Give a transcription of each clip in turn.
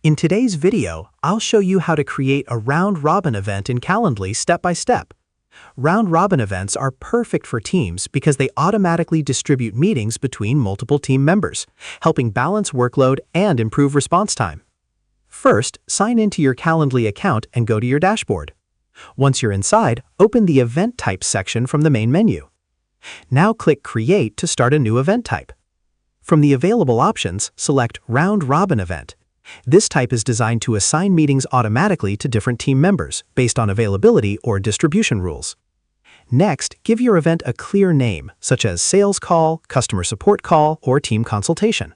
In today's video, I'll show you how to create a round-robin event in Calendly step by step. Round-robin events are perfect for teams because they automatically distribute meetings between multiple team members, helping balance workload and improve response time. First, sign into your Calendly account and go to your dashboard. Once you're inside, open the Event Types section from the main menu. Now click Create to start a new event type. From the available options, select Round-Robin Event. This type is designed to assign meetings automatically to different team members based on availability or distribution rules. Next, give your event a clear name, such as Sales Call, Customer Support Call, or Team Consultation.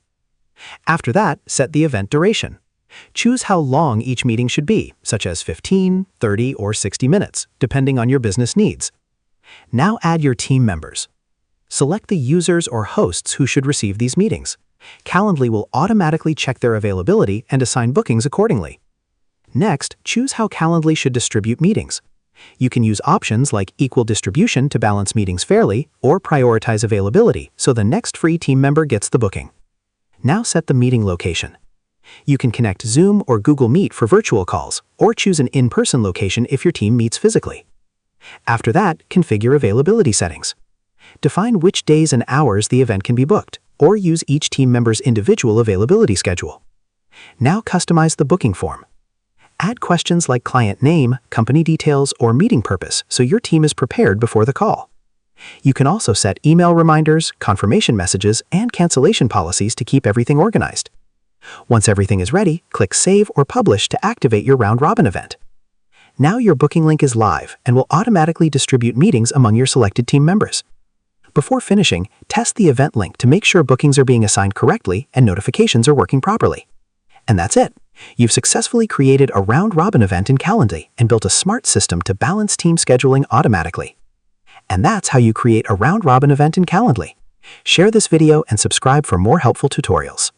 After that, set the event duration. Choose how long each meeting should be, such as 15, 30, or 60 minutes, depending on your business needs. Now add your team members. Select the users or hosts who should receive these meetings. Calendly will automatically check their availability and assign bookings accordingly. Next, choose how Calendly should distribute meetings. You can use options like equal distribution to balance meetings fairly, or prioritize availability so the next free team member gets the booking. Now set the meeting location. You can connect Zoom or Google Meet for virtual calls, or choose an in-person location if your team meets physically. After that, configure availability settings. Define which days and hours the event can be booked, or use each team member's individual availability schedule. Now customize the booking form. Add questions like client name, company details, or meeting purpose so your team is prepared before the call. You can also set email reminders, confirmation messages, and cancellation policies to keep everything organized. Once everything is ready, click Save or Publish to activate your round-robin event. Now your booking link is live and will automatically distribute meetings among your selected team members. Before finishing, test the event link to make sure bookings are being assigned correctly and notifications are working properly. And that's it. You've successfully created a round-robin event in Calendly and built a smart system to balance team scheduling automatically. And that's how you create a round-robin event in Calendly. Share this video and subscribe for more helpful tutorials.